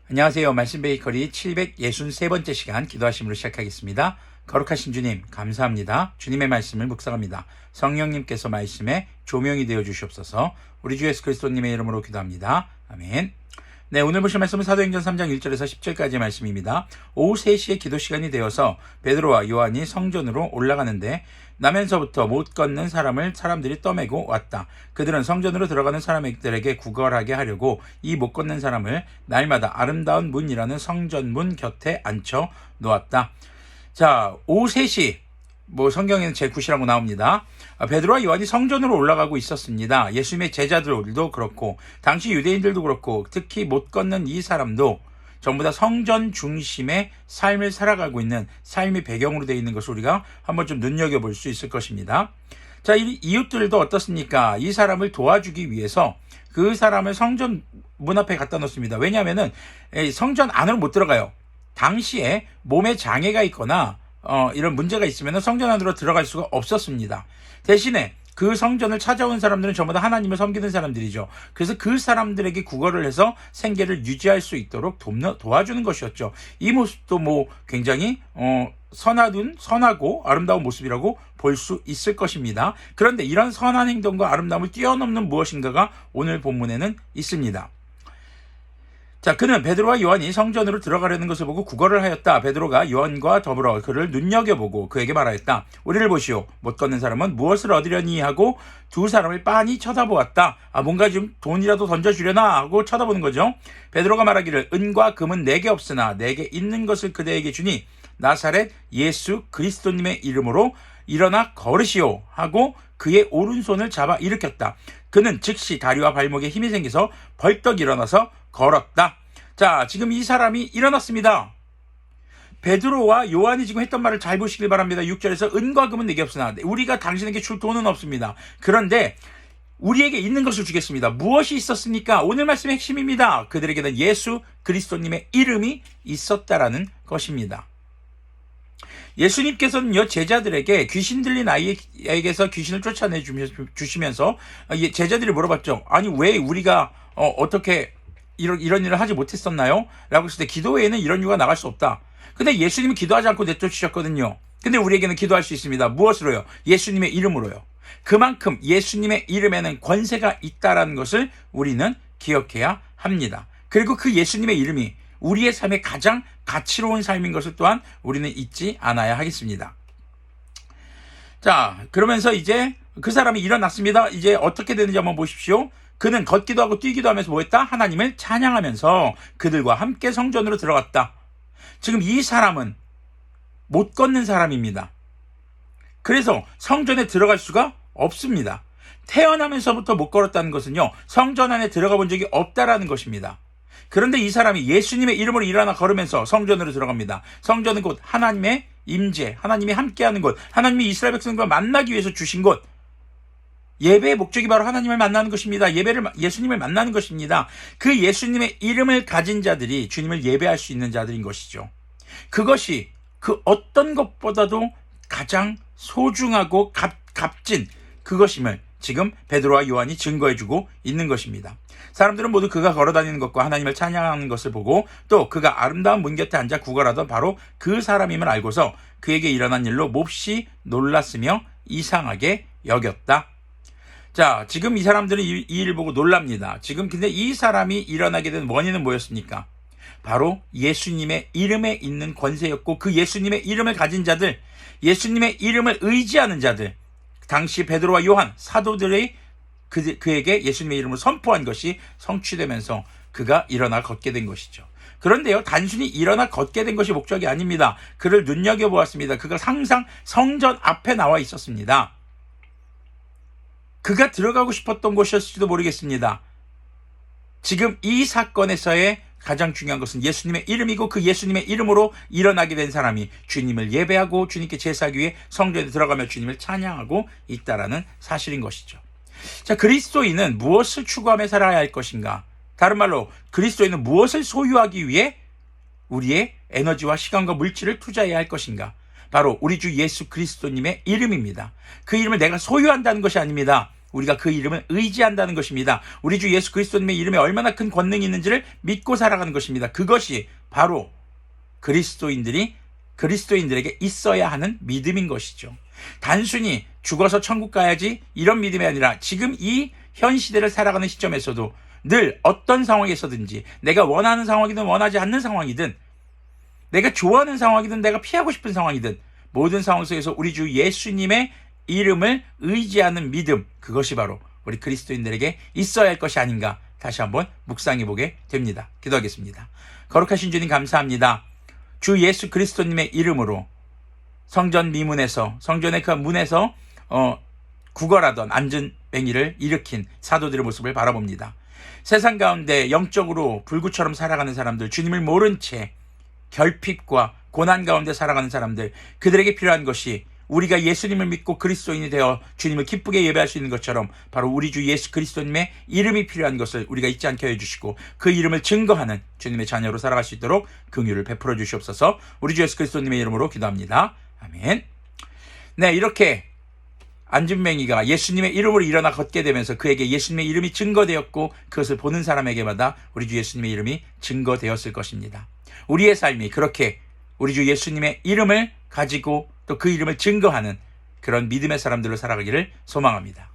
안녕하세요. 말씀 베이커리 763번째 시간 기도하심으로 시작하겠습니다. 거룩하신 주님, 감사합니다. 주님의 말씀을 묵상합니다. 성령님께서 말씀에 조명이 되어 주시옵소서. 우리 주 예수 그리스도님의 이름으로 기도합니다. 아멘. 네, 오늘 보실 말씀은 사도행전 3장 1절에서 10절까지의 말씀입니다. 오후 3시에 기도 시간이 되어서 베드로와 요한이 성전으로 올라가는데 나면서부터 못 걷는 사람들이 떠매고 왔다. 그들은 성전으로 들어가는 사람들에게 구걸하게 하려고 이 못 걷는 사람을 날마다 아름다운 문이라는 성전문 곁에 앉혀 놓았다. 자, 오후 3시 성경에는 제9시라고 나옵니다. 베드로와 요한이 성전으로 올라가고 있었습니다. 예수님의 제자들도 그렇고 당시 유대인들도 그렇고 특히 못 걷는 이 사람도 전부 다 성전 중심의 삶을 살아가고 있는 삶의 배경으로 되어 있는 것을 우리가 한번 좀 눈여겨볼 수 있을 것입니다. 자, 이 이웃들도 어떻습니까? 이 사람을 도와주기 위해서 그 사람을 성전 문 앞에 갖다 놓습니다. 왜냐하면은 성전 안으로 못 들어가요. 당시에 몸에 장애가 있거나 이런 문제가 있으면 성전 안으로 들어갈 수가 없었습니다. 대신에 그 성전을 찾아온 사람들은 전부 다 하나님을 섬기는 사람들이죠. 그래서 그 사람들에게 구걸을 해서 생계를 유지할 수 있도록 도와주는 것이었죠. 이 모습도 굉장히 선하고 아름다운 모습이라고 볼 수 있을 것입니다. 그런데 이런 선한 행동과 아름다움을 뛰어넘는 무엇인가가 오늘 본문에는 있습니다. 자, 그는 베드로와 요한이 성전으로 들어가려는 것을 보고 구걸을 하였다. 베드로가 요한과 더불어 그를 눈여겨보고 그에게 말하였다. 우리를 보시오. 못 걷는 사람은 무엇을 얻으려니 하고 두 사람을 빤히 쳐다보았다. 뭔가 좀 돈이라도 던져주려나 하고 쳐다보는 거죠. 베드로가 말하기를 은과 금은 내게 없으나 내게 있는 것을 그대에게 주니 나사렛 예수 그리스도님의 이름으로 일어나 걸으시오 하고 그의 오른손을 잡아 일으켰다. 그는 즉시 다리와 발목에 힘이 생겨서 벌떡 일어나서 걸었다. 자, 지금 이 사람이 일어났습니다. 베드로와 요한이 지금 했던 말을 잘 보시길 바랍니다. 6절에서 은과 금은 내게 없으나 우리가 당신에게 줄 돈은 없습니다. 그런데 우리에게 있는 것을 주겠습니다. 무엇이 있었습니까? 오늘 말씀의 핵심입니다. 그들에게는 예수 그리스도님의 이름이 있었다라는 것입니다. 예수님께서는요, 제자들에게 귀신 들린 아이에게서 귀신을 쫓아내 주시면서 제자들이 물어봤죠. 아니, 왜 우리가 어떻게 이런 일을 하지 못했었나요? 라고 했을 때 기도 외에는 이런 이유가 나갈 수 없다. 근데 예수님은 기도하지 않고 내쫓으셨거든요. 근데 우리에게는 기도할 수 있습니다. 무엇으로요? 예수님의 이름으로요. 그만큼 예수님의 이름에는 권세가 있다라는 것을 우리는 기억해야 합니다. 그리고 그 예수님의 이름이 우리의 삶의 가장 가치로운 삶인 것을 또한 우리는 잊지 않아야 하겠습니다. 자, 그러면서 이제 그 사람이 일어났습니다. 이제 어떻게 되는지 한번 보십시오. 그는 걷기도 하고 뛰기도 하면서 뭐했다? 하나님을 찬양하면서 그들과 함께 성전으로 들어갔다. 지금 이 사람은 못 걷는 사람입니다. 그래서 성전에 들어갈 수가 없습니다. 태어나면서부터 못 걸었다는 것은요, 성전 안에 들어가 본 적이 없다라는 것입니다. 그런데 이 사람이 예수님의 이름으로 일어나 걸으면서 성전으로 들어갑니다. 성전은 곧 하나님의 임재, 하나님이 함께하는 곳, 하나님이 이스라엘 백성과 만나기 위해서 주신 곳, 예배의 목적이 바로 하나님을 만나는 것입니다. 예수님을 만나는 것입니다. 그 예수님의 이름을 가진 자들이 주님을 예배할 수 있는 자들인 것이죠. 그것이 그 어떤 것보다도 가장 소중하고 값진 그것임을 지금 베드로와 요한이 증거해주고 있는 것입니다. 사람들은 모두 그가 걸어다니는 것과 하나님을 찬양하는 것을 보고 또 그가 아름다운 문 곁에 앉아 구걸하던 바로 그 사람임을 알고서 그에게 일어난 일로 몹시 놀랐으며 이상하게 여겼다. 자, 지금 이 사람들은 이 일을 보고 놀랍니다. 지금 근데 이 사람이 일어나게 된 원인은 뭐였습니까? 바로 예수님의 이름에 있는 권세였고 그 예수님의 이름을 가진 자들, 예수님의 이름을 의지하는 자들, 당시 베드로와 요한 사도들의 그에게 예수님의 이름을 선포한 것이 성취되면서 그가 일어나 걷게 된 것이죠. 그런데요, 단순히 일어나 걷게 된 것이 목적이 아닙니다. 그를 눈여겨보았습니다. 그가 항상 성전 앞에 나와 있었습니다. 그가 들어가고 싶었던 곳이었을지도 모르겠습니다. 지금 이 사건에서의 가장 중요한 것은 예수님의 이름이고 그 예수님의 이름으로 일어나게 된 사람이 주님을 예배하고 주님께 제사하기 위해 성전에 들어가며 주님을 찬양하고 있다라는 사실인 것이죠. 자, 그리스도인은 무엇을 추구하며 살아야 할 것인가? 다른 말로 그리스도인은 무엇을 소유하기 위해 우리의 에너지와 시간과 물질을 투자해야 할 것인가? 바로 우리 주 예수 그리스도님의 이름입니다. 그 이름을 내가 소유한다는 것이 아닙니다. 우리가 그 이름을 의지한다는 것입니다. 우리 주 예수 그리스도님의 이름에 얼마나 큰 권능이 있는지를 믿고 살아가는 것입니다. 그것이 바로 그리스도인들에게 있어야 하는 믿음인 것이죠. 단순히 죽어서 천국 가야지 이런 믿음이 아니라 지금 이 현 시대를 살아가는 시점에서도 늘 어떤 상황에서든지 내가 원하는 상황이든 원하지 않는 상황이든 내가 좋아하는 상황이든 내가 피하고 싶은 상황이든 모든 상황 속에서 우리 주 예수님의 이름을 의지하는 믿음, 그것이 바로 우리 그리스도인들에게 있어야 할 것이 아닌가 다시 한번 묵상해 보게 됩니다. 기도하겠습니다. 거룩하신 주님 감사합니다. 주 예수 그리스도님의 이름으로 성전 미문에서 성전의 그 문에서 구걸하던 안전뱅이를 일으킨 사도들의 모습을 바라봅니다. 세상 가운데 영적으로 불구처럼 살아가는 사람들, 주님을 모른 채 결핍과 고난 가운데 살아가는 사람들, 그들에게 필요한 것이 우리가 예수님을 믿고 그리스도인이 되어 주님을 기쁘게 예배할 수 있는 것처럼 바로 우리 주 예수 그리스도님의 이름이 필요한 것을 우리가 잊지 않게 해주시고 그 이름을 증거하는 주님의 자녀로 살아갈 수 있도록 긍휼을 베풀어 주시옵소서. 우리 주 예수 그리스도님의 이름으로 기도합니다. 아멘. 네, 이렇게 안진뱅이가 예수님의 이름으로 일어나 걷게 되면서 그에게 예수님의 이름이 증거되었고 그것을 보는 사람에게마다 우리 주 예수님의 이름이 증거되었을 것입니다. 우리의 삶이 그렇게 우리 주 예수님의 이름을 가지고 또 그 이름을 증거하는 그런 믿음의 사람들로 살아가기를 소망합니다.